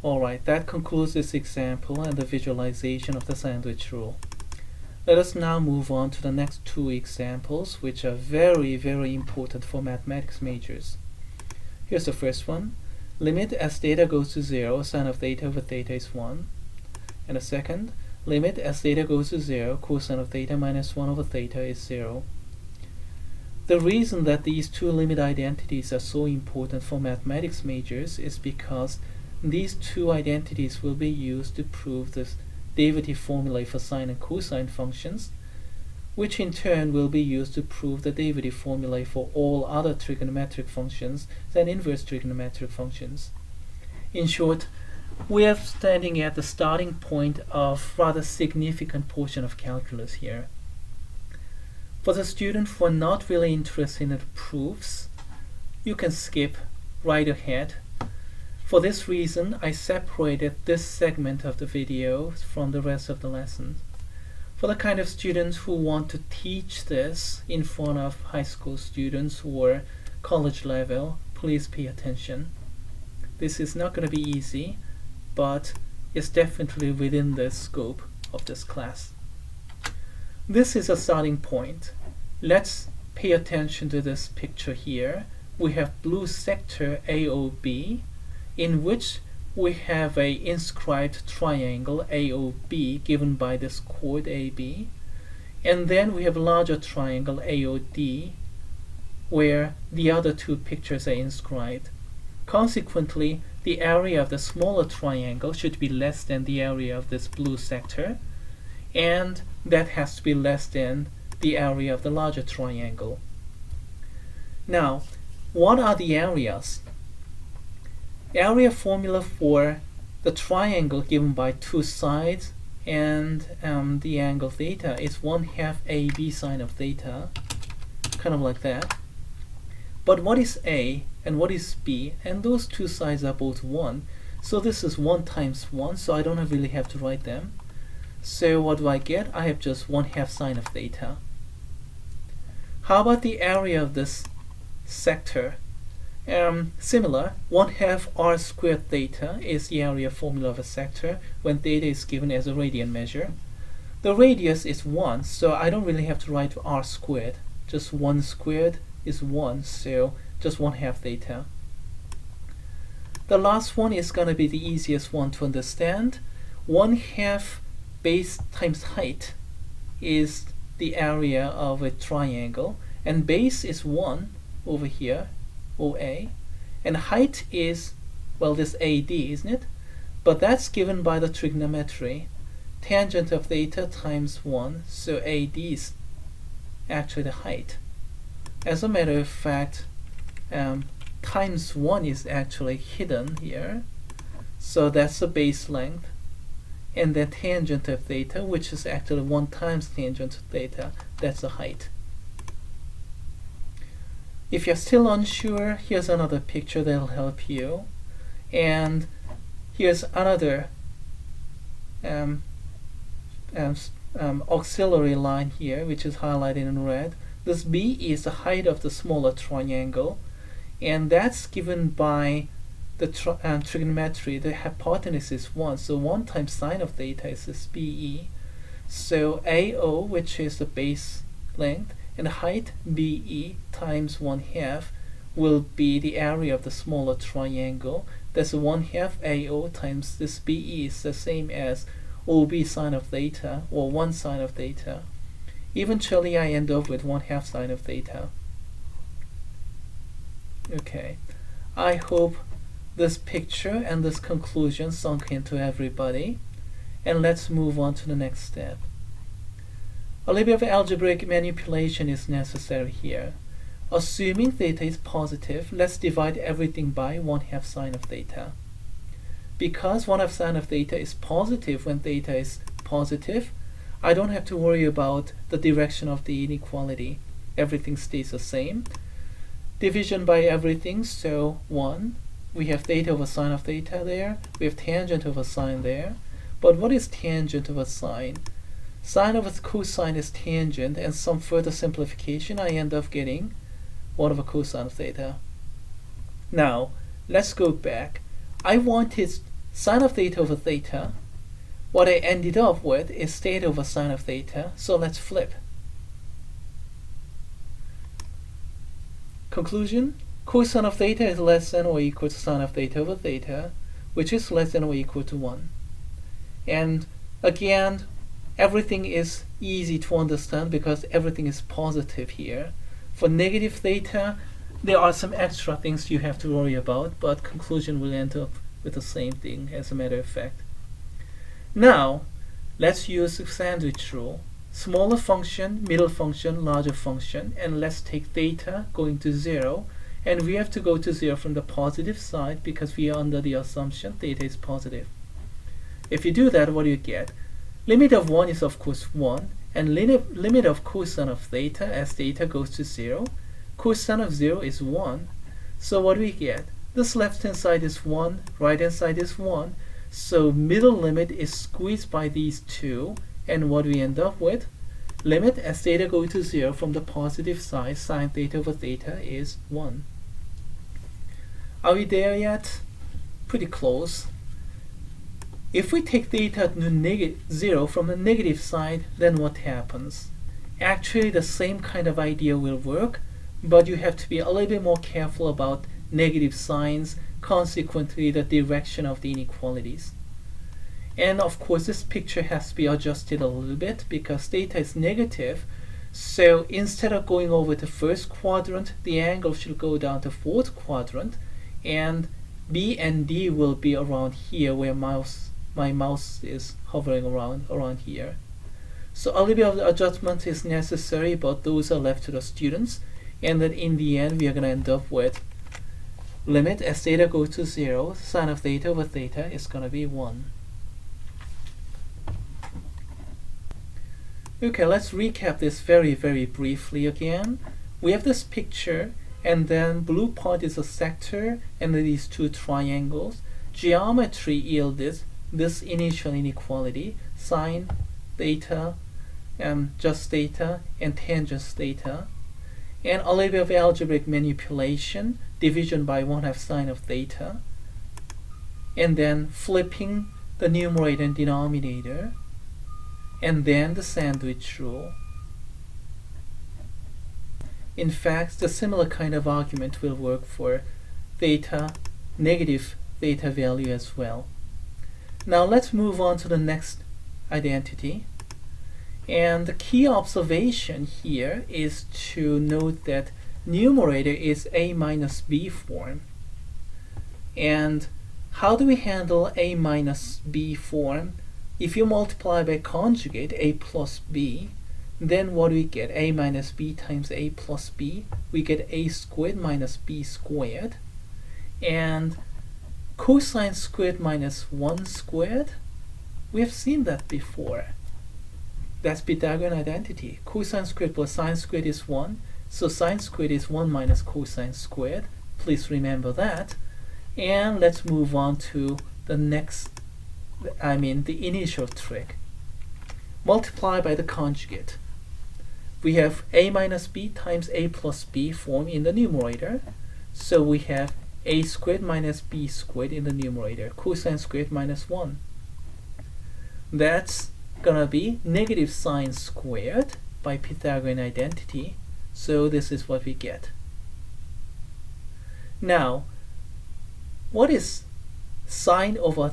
Alright, that concludes this example and the visualization of the sandwich rule. Let us now move on to the next two examples, which are very, very important for mathematics majors. Here's the first one. Limit as theta goes to 0, sine of theta over theta is 1. And the second, limit as theta goes to 0, cosine of theta minus 1 over theta is 0. The reason that these two limit identities are so important for mathematics majors is because these two identities will be used to prove this derivative formulae for sine and cosine functions, which in turn will be used to prove the derivative formulae for all other trigonometric functions than inverse trigonometric functions. In short, we are standing at the starting point of rather significant portion of calculus here. For the student who are not really interested in the proofs, you can skip right ahead. For this reason, I separated this segment of the video from the rest of the lesson. For the kind of students who want to teach this in front of high school students or college level, please pay attention. This is not going to be easy, but it's definitely within the scope of this class. This is a starting point. Let's pay attention to this picture here. We have blue sector AOB, in which we have a inscribed triangle AOB given by this chord AB, and then we have a larger triangle AOD where the other two pictures are inscribed. Consequently, the area of the smaller triangle should be less than the area of this blue sector, and that has to be less than the area of the larger triangle. Now, what are the areas? Area formula for the triangle given by two sides and the angle theta is 1/2 AB sine of theta, kind of like that. But what is A and what is B? And those two sides are both 1. So this is 1 times 1, so I don't really have to write them. So what do I get? I have just 1/2 sine of theta. How about the area of this sector? Similar, 1/2 r squared theta is the area formula of a sector when theta is given as a radian measure. The radius is 1, so I don't really have to write r squared. Just 1 squared is 1, so just 1/2 theta. The last one is going to be the easiest one to understand. 1/2 base times height is the area of a triangle, and base is 1 over here, OA, and height is, well, this AD, isn't it? But that's given by the trigonometry. Tangent of theta times 1, so AD is actually the height. As a matter of fact, times 1 is actually hidden here, so that's the base length, and then tangent of theta, which is actually 1 times tangent of theta, that's the height. If you're still unsure, here's another picture that'll help you. And here's another auxiliary line here, which is highlighted in red. This B is the height of the smaller triangle, and that's given by the trigonometry. The hypotenuse is 1, so 1 times sine of theta is this BE. So AO, which is the base length, and the height BE times 1/2 will be the area of the smaller triangle. That's 1/2 AO times this BE is the same as OB sine of theta, or 1 sine of theta. Eventually I end up with 1/2 sine of theta. Okay, I hope this picture and this conclusion sunk into everybody, and let's move on to the next step. A little bit of algebraic manipulation is necessary here. Assuming theta is positive, let's divide everything by 1/2 sine of theta. Because 1/2 sine of theta is positive when theta is positive, I don't have to worry about the direction of the inequality. Everything stays the same. Division by everything, so 1. We have theta over sine of theta there. We have tangent over sine there. But what is tangent over sine? Sine over cosine is tangent, and some further simplification, I end up getting 1 over cosine of theta. Now, let's go back. I wanted sine of theta over theta. What I ended up with is theta over sine of theta, so let's flip. Conclusion, cosine of theta is less than or equal to sine of theta over theta, which is less than or equal to 1. And again, everything is easy to understand because everything is positive here. For negative theta, there are some extra things you have to worry about, but conclusion will end up with the same thing as a matter of fact. Now, let's use the sandwich rule. Smaller function, middle function, larger function, and let's take theta going to 0, and we have to go to 0 from the positive side because we are under the assumption theta is positive. If you do that, what do you get? Limit of 1 is of course 1, and limit of cosine of theta as theta goes to 0, cosine of 0 is 1. So what do we get? This left hand side is 1, right hand side is 1, so middle limit is squeezed by these two, and what we end up with? Limit as theta go to 0 from the positive side, sine theta over theta is 1. Are we there yet? Pretty close. If we take theta to 0 from the negative side, then what happens? Actually, the same kind of idea will work, but you have to be a little bit more careful about negative signs, consequently the direction of the inequalities. And of course, this picture has to be adjusted a little bit because theta is negative, so instead of going over to first quadrant, the angle should go down to fourth quadrant, and B and D will be around here where my mouse is hovering around here. So a little bit of the adjustment is necessary, but those are left to the students, and then in the end we are going to end up with limit as theta goes to 0, sine of theta over theta is going to be 1. Okay, let's recap this very briefly again. We have this picture, and then blue part is a sector, and then these two triangles. Geometry yielded this initial inequality, sine theta, just theta, and tangent theta. And a little bit of algebraic manipulation, division by 1/2 sine of theta, and then flipping the numerator and denominator, and then the sandwich rule. In fact, the similar kind of argument will work for theta, negative theta value as well. Now let's move on to the next identity. And the key observation here is to note that numerator is a minus b form. And how do we handle a minus b form? If you multiply by conjugate a plus b, then what do we get? A minus b times a plus b. We get a squared minus b squared. And cosine squared minus 1 squared, we have seen that before. That's Pythagorean identity. Cosine squared plus sine squared is 1. So sine squared is 1 minus cosine squared. Please remember that. And let's move on to the next, the initial trick. Multiply by the conjugate. We have a minus b times a plus b form in the numerator. So we have a squared minus b squared in the numerator. Cosine squared minus 1. That's gonna be negative sine squared by Pythagorean identity. So this is what we get. Now, what is sine over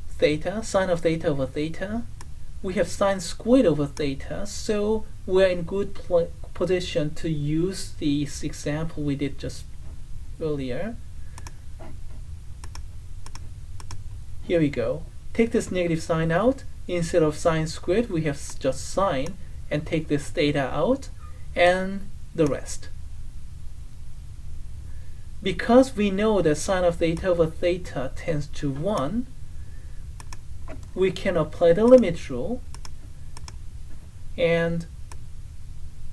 theta? Sine of theta over theta? We have sine squared over theta, so we're in good position to use this example we did just earlier. Here we go. Take this negative sign out. Instead of sine squared, we have just sine, and take this theta out, and the rest. Because we know that sine of theta over theta tends to 1, we can apply the limit rule, and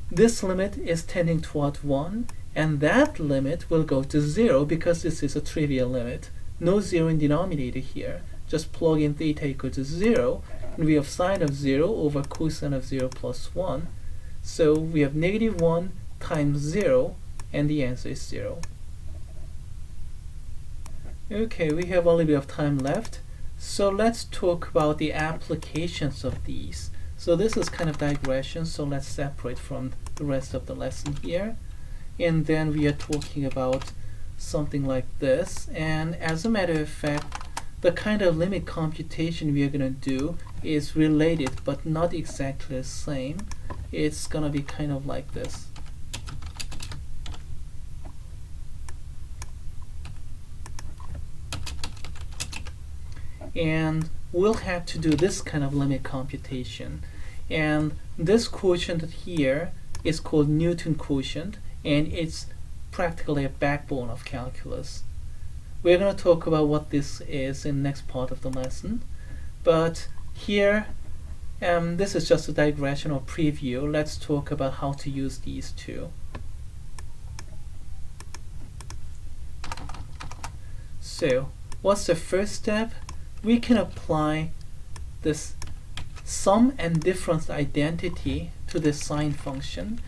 this limit is tending toward 1, and that limit will go to 0 because this is a trivial limit. No 0 in denominator here. Just plug in theta equal to 0, and we have sine of 0 over cosine of 0 plus 1. So we have negative 1 times 0, and the answer is 0. Okay, we have a little bit of time left. So let's talk about the applications of these. So this is kind of digression, so let's separate from the rest of the lesson here. And then we are talking about something like this. And as a matter of fact, the kind of limit computation we are going to do is related, but not exactly the same. It's going to be kind of like this. And we'll have to do this kind of limit computation. And this quotient here is called Newton quotient, and it's practically a backbone of calculus. We're going to talk about what this is in the next part of the lesson. But here, this is just a digression or preview. Let's talk about how to use these two. So, what's the first step? We can apply this sum and difference identity to the sine function.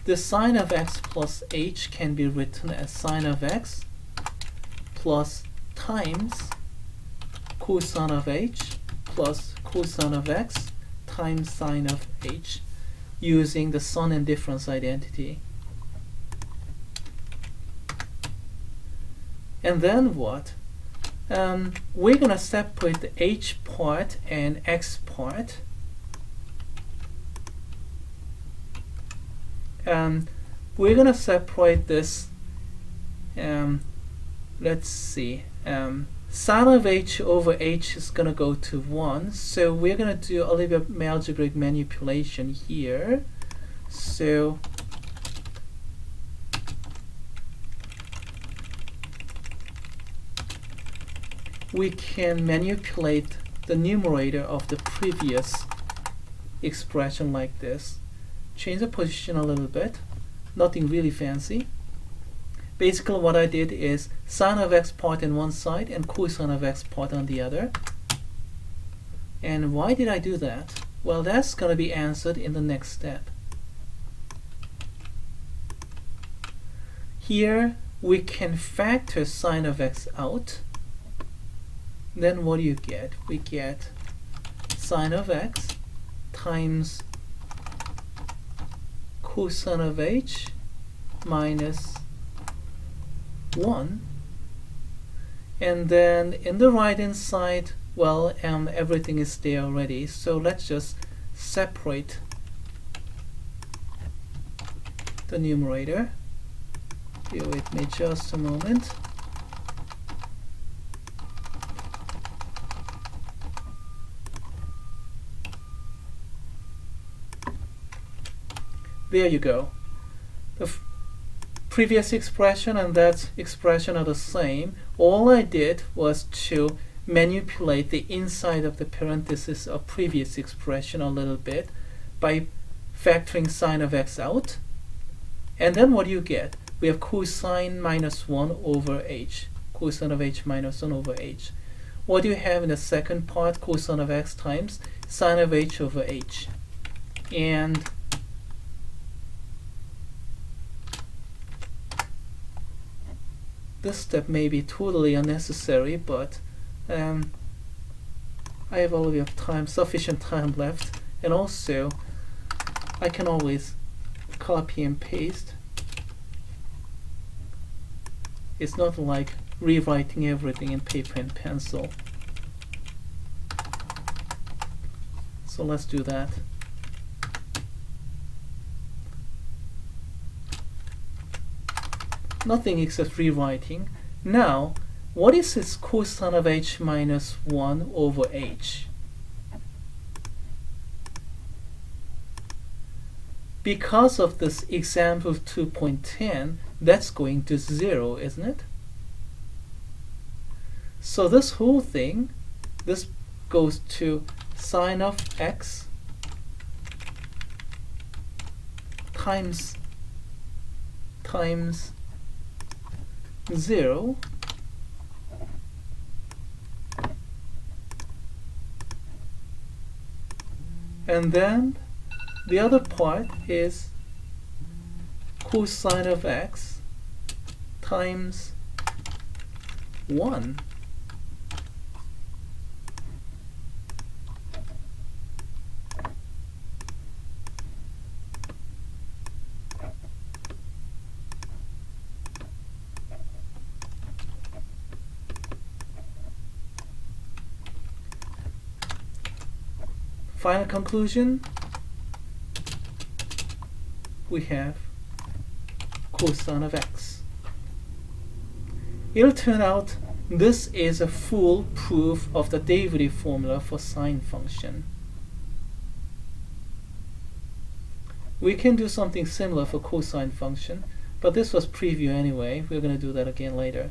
The sine of x plus h can be written as sine of x plus times cosine of h plus cosine of x times sine of h using the sum and difference identity. And then what? We're going to separate the h part and x part. We're going to separate this, let's see, sine of h over h is going to go to 1. So we're going to do a little bit of algebraic manipulation here. So we can manipulate the numerator of the previous expression like this. Change the position a little bit, nothing really fancy. Basically what I did is sine of x part on one side and cosine of x part on the other. And why did I do that? Well, that's going to be answered in the next step. Here we can factor sine of x out. Then what do you get? We get sine of x times cosine of h minus 1. And then in the right hand side, well, everything is there already. So let's just separate the numerator. Bear with me just a moment. There you go. The previous expression and that expression are the same. All I did was to manipulate the inside of the parenthesis of previous expression a little bit by factoring sine of x out. And then what do you get? We have cosine minus 1 over h. Cosine of h minus 1 over h. What do you have in the second part? Cosine of x times sine of h over h. And this step may be totally unnecessary, but I have a little bit of time, sufficient time left, and also I can always copy and paste. It's not like rewriting everything in paper and pencil. So let's do that. Nothing except rewriting. Now, what is this cosine of h minus 1 over h? Because of this example 2.10, that's going to 0, isn't it? So this whole thing, this goes to sine of x times 0 and then the other part is cosine of x times 1. Final conclusion, we have cosine of x. It'll turn out this is a full proof of the derivative formula for sine function. We can do something similar for cosine function, but this was preview anyway. We're going to do that again later.